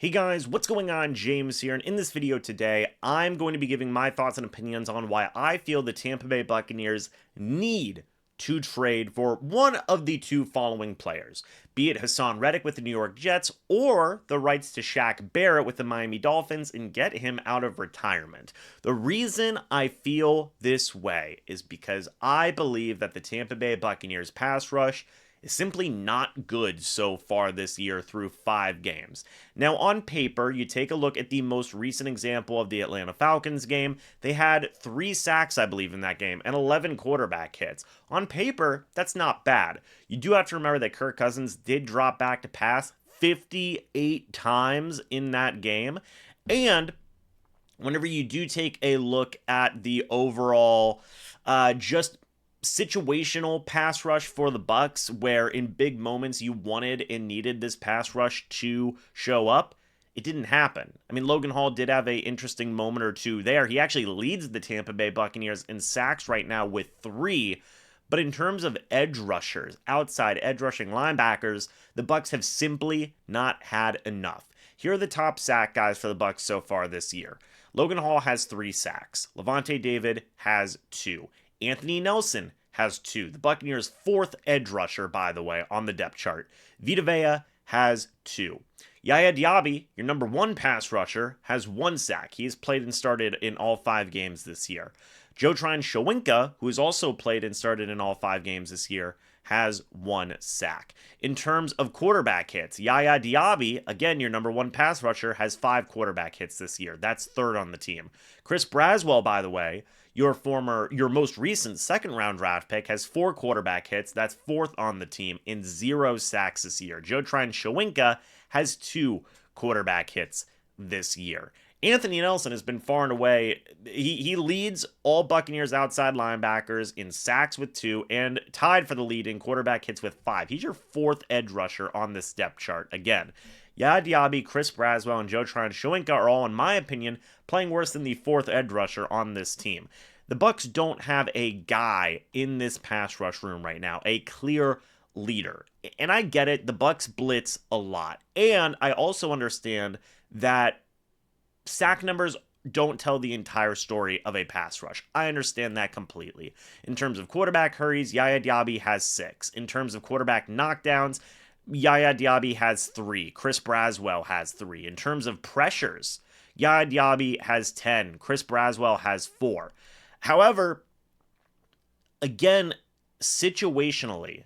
Hey guys, what's going on? James here, and in this video today, I'm going to be giving my thoughts and opinions on why I feel the Tampa Bay Buccaneers need to trade for one of the two following players, be it Haason Reddick with the New York Jets or the rights to Shaq Barrett with the Miami Dolphins and get him out of retirement. The reason I feel this way is because I believe that the Tampa Bay Buccaneers pass rush is simply not good so far this year through 5 games. Now, on paper, you take a look at the most recent example of the Atlanta Falcons game. They had 3 sacks, I believe, in that game, and 11 quarterback hits. On paper, that's not bad. You do have to remember that Kirk Cousins did drop back to pass 58 times in that game, and whenever you do take a look at the overall just situational pass rush for the Bucs, where in big moments you wanted and needed this pass rush to show up, it didn't happen. I mean, Logan Hall did have a interesting moment or two there. He actually leads the Tampa Bay Buccaneers in sacks right now with 3. But in terms of edge rushers, outside edge rushing linebackers, the Bucs have simply not had enough. Here are the top sack guys for the Bucs so far this year. Logan Hall has 3 sacks. Lavonte David has 2. Anthony Nelson has 2. The Buccaneers' 4th edge rusher, by the way, on the depth chart. Vita Vea has 2. Yaya Diaby, your number 1 pass rusher, has 1 sack. He has played and started in all 5 games this year. Joe Tryon-Shoyinka, who has also played and started in all 5 games this year, has 1 sack. In terms of quarterback hits, Yaya Diaby, again, your number 1 pass rusher, has 5 quarterback hits this year. That's 3rd on the team. Chris Braswell, by the way, your most recent second-round draft pick, has 4 quarterback hits. That's 4th on the team in 0 sacks this year. Joe Tryon-Shoyinka has 2 quarterback hits this year. Anthony Nelson has been far and away, he leads all Buccaneers outside linebackers in sacks with 2 and tied for the lead in quarterback hits with 5. He's your 4th edge rusher on this depth chart. Again, Yaya Diaby, Chris Braswell, and Joe Tryon-Shoyinka are all, in my opinion, playing worse than the 4th edge rusher on this team. The Bucs don't have a guy in this pass rush room right now, a clear leader. And I get it, the Bucs blitz a lot. And I also understand that sack numbers don't tell the entire story of a pass rush. I understand that completely. In terms of quarterback hurries, Yaya Diaby has 6. In terms of quarterback knockdowns, Yaya Diaby has 3. Chris Braswell has 3. In terms of pressures, Yaya Diaby has 10. Chris Braswell has 4. However, again, situationally,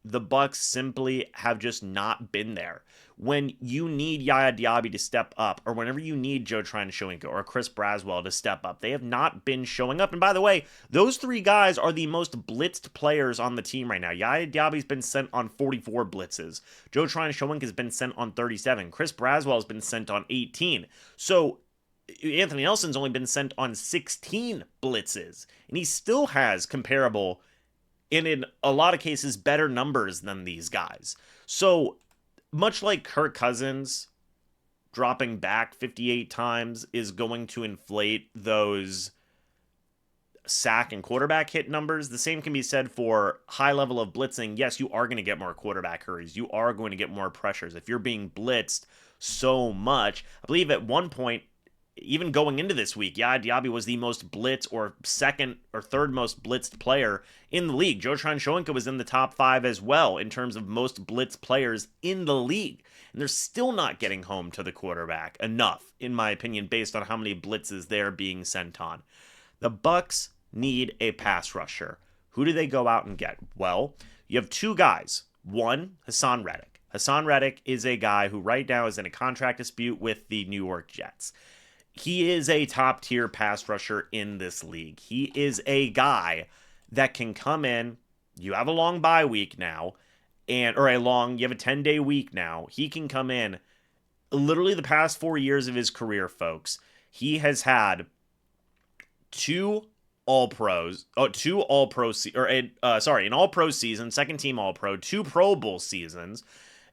the Bucs simply have just not been there. When you need Yaya Diaby to step up, or whenever you need Joe Tryon-Shoyinka or Chris Braswell to step up, they have not been showing up. And by the way, those 3 guys are the most blitzed players on the team right now. Yaya Diaby's been sent on 44 blitzes. Joe Tryon-Shoyinka has been sent on 37. Chris Braswell has been sent on 18. So Anthony Nelson's only been sent on 16 blitzes, and he still has comparable, and in a lot of cases, better numbers than these guys. So much like Kirk Cousins dropping back 58 times is going to inflate those sack and quarterback hit numbers, the same can be said for high level of blitzing. Yes, you are going to get more quarterback hurries. You are going to get more pressures. If you're being blitzed so much, I believe at one point, even going into this week, Yaya Diaby was the most blitzed or 2nd or 3rd most blitzed player in the league. Joe Tryon-Shoyinka was in the top 5 as well in terms of most blitzed players in the league. And they're still not getting home to the quarterback enough, in my opinion, based on how many blitzes they're being sent on. The Bucs need a pass rusher. Who do they go out and get? Well, you have 2 guys. One, Haason Reddick. Haason Reddick is a guy who right now is in a contract dispute with the New York Jets. He is a top-tier pass rusher in this league. He is a guy that can come in. You have a long bye week now, you have a 10-day week now. He can come in. Literally the past 4 years of his career, folks, he has had 2 All-Pros, an All-Pro season, 2nd-team All-Pro, 2 Pro Bowl seasons.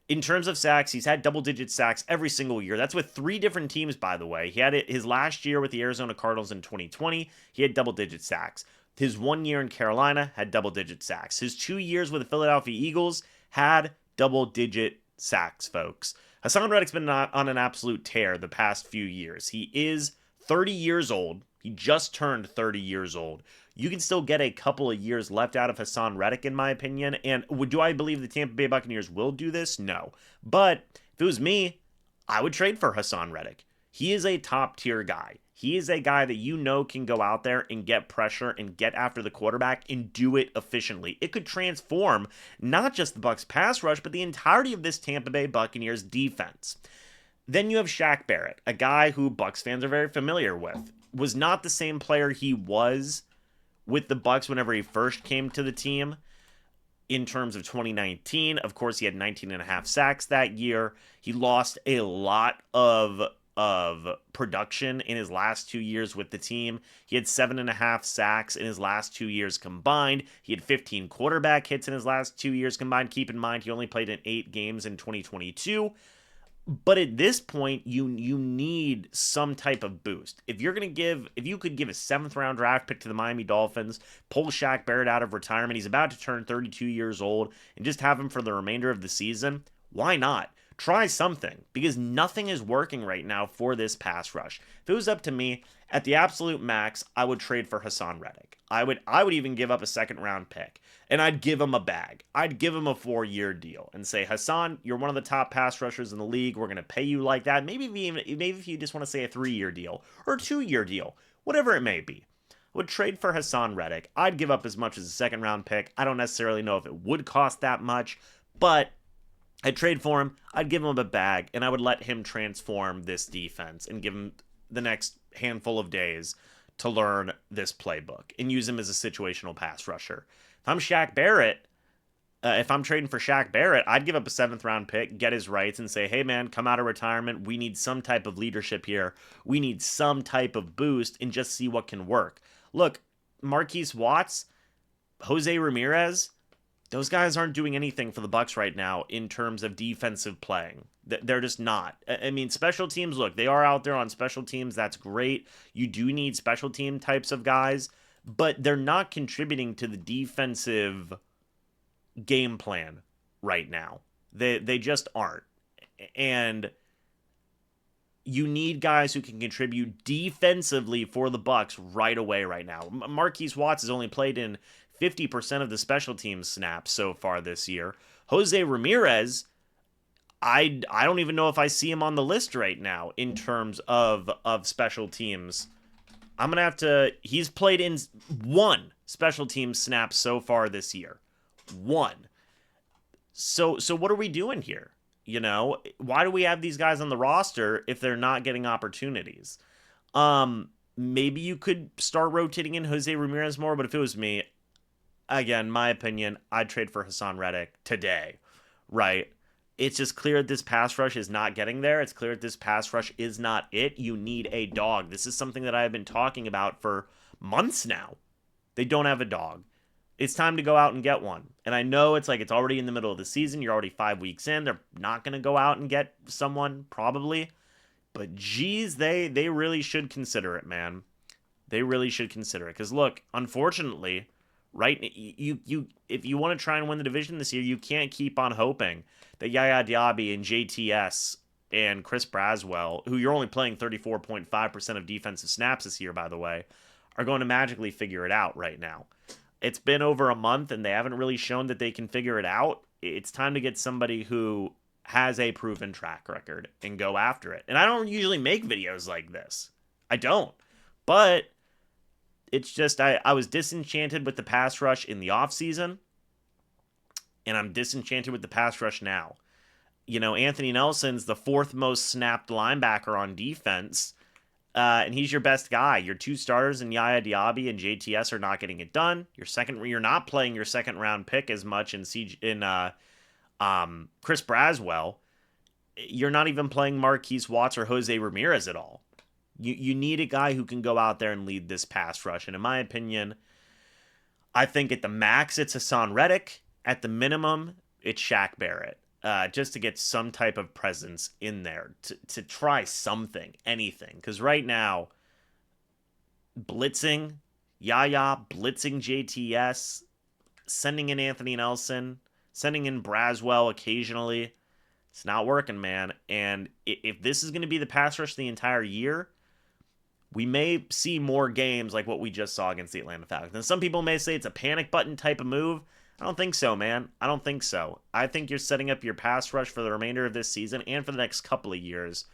In terms of sacks, he's had double-digit sacks every single year. That's with 3 different teams, by the way. He had it his last year with the Arizona Cardinals in 2020. He had double-digit sacks. His 1 year in Carolina had double-digit sacks. His 2 years with the Philadelphia Eagles had double-digit sacks, folks. Haason Reddick's been on an absolute tear the past few years. He is 30 years old. He just turned 30 years old. You can still get a couple of years left out of Haason Reddick, in my opinion. And do I believe the Tampa Bay Buccaneers will do this? No. But if it was me, I would trade for Haason Reddick. He is a top tier guy. He is a guy that you know can go out there and get pressure and get after the quarterback and do it efficiently. It could transform not just the Bucs pass rush, but the entirety of this Tampa Bay Buccaneers defense. Then you have Shaq Barrett, a guy who Bucs fans are very familiar with. Was not the same player he was with the Bucs whenever he first came to the team in terms of 2019. Of course, he had 19 and a half sacks that year. He lost a lot of production in his last 2 years with the team. He had 7.5 sacks in his last 2 years combined. He had 15 quarterback hits in his last 2 years combined. Keep in mind, he only played in 8 games in 2022. But at this point, you need some type of boost. If you could give a 7th round draft pick to the Miami Dolphins, pull Shaq Barrett out of retirement, he's about to turn 32 years old, and just have him for the remainder of the season, why not? Try something, because nothing is working right now for this pass rush. If it was up to me, at the absolute max, I would trade for Haason Reddick. I would even give up a 2nd round pick, and I'd give him a bag. I'd give him a 4-year deal and say, Haason, you're one of the top pass rushers in the league. We're going to pay you like that. Maybe if you just want to say a 3-year deal or a 2-year deal, whatever it may be. I would trade for Haason Reddick. I'd give up as much as a 2nd round pick. I don't necessarily know if it would cost that much, but I'd trade for him, I'd give him a bag, and I would let him transform this defense and give him the next handful of days to learn this playbook and use him as a situational pass rusher. If I'm Shaq Barrett, if I'm trading for Shaq Barrett, I'd give up a 7th round pick, get his rights, and say, hey man, come out of retirement. We need some type of leadership here. We need some type of boost and just see what can work. Look, Marquise Watts, Jose Ramirez, those guys aren't doing anything for the Bucs right now in terms of defensive playing. They're just not. I mean, special teams, look, they are out there on special teams. That's great. You do need special team types of guys, but they're not contributing to the defensive game plan right now. They just aren't. And you need guys who can contribute defensively for the Bucs right away right now. Marquise Watts has only played in 50% of the special teams snaps so far this year. Jose Ramirez, I don't even know if I see him on the list right now in terms of special teams. I'm going to have to... He's played in 1 special teams snap so far this year. 1. So what are we doing here? You know, why do we have these guys on the roster if they're not getting opportunities? Maybe you could start rotating in Jose Ramirez more, but if it was me, again, my opinion, I'd trade for Haason Reddick today, right? It's just clear that this pass rush is not getting there. It's clear that this pass rush is not it. You need a dog. This is something that I've been talking about for months now. They don't have a dog. It's time to go out and get one. And I know it's already in the middle of the season. You're already 5 weeks in. They're not going to go out and get someone, probably. But geez, they really should consider it, man. They really should consider it. Because look, unfortunately, right, if you want to try and win the division this year, you can't keep on hoping that Yaya Diaby and JTS and Chris Braswell, who you're only playing 34.5% of defensive snaps this year, by the way, are going to magically figure it out right now. It's been over a month, and they haven't really shown that they can figure it out. It's time to get somebody who has a proven track record and go after it. And I don't usually make videos like this. I don't. But it's just I was disenchanted with the pass rush in the offseason, and I'm disenchanted with the pass rush now. You know, Anthony Nelson's the 4th most snapped linebacker on defense, and he's your best guy. Your 2 starters in Yaya Diaby and JTS are not getting it done. You're not playing your 2nd round pick as much in Chris Braswell. You're not even playing Marquise Watts or Jose Ramirez at all. You need a guy who can go out there and lead this pass rush. And in my opinion, I think at the max, it's Haason Reddick. At the minimum, it's Shaq Barrett. Just to get some type of presence in there. To try something, anything. Because right now, blitzing Yaya, blitzing JTS, sending in Anthony Nelson, sending in Braswell occasionally, It's not working, man. And if this is going to be the pass rush the entire year, we may see more games like what we just saw against the Atlanta Falcons. And some people may say it's a panic button type of move. I don't think so, man. I don't think so. I think you're setting up your pass rush for the remainder of this season and for the next couple of years,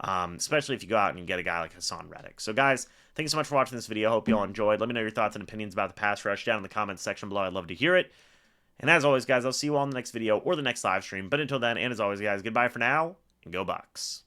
especially if you go out and you get a guy like Haason Reddick. So, guys, thank you so much for watching this video. I hope you all enjoyed. Let me know your thoughts and opinions about the pass rush down in the comments section below. I'd love to hear it. And as always, guys, I'll see you all in the next video or the next live stream. But until then, and as always, guys, goodbye for now, and go Bucs.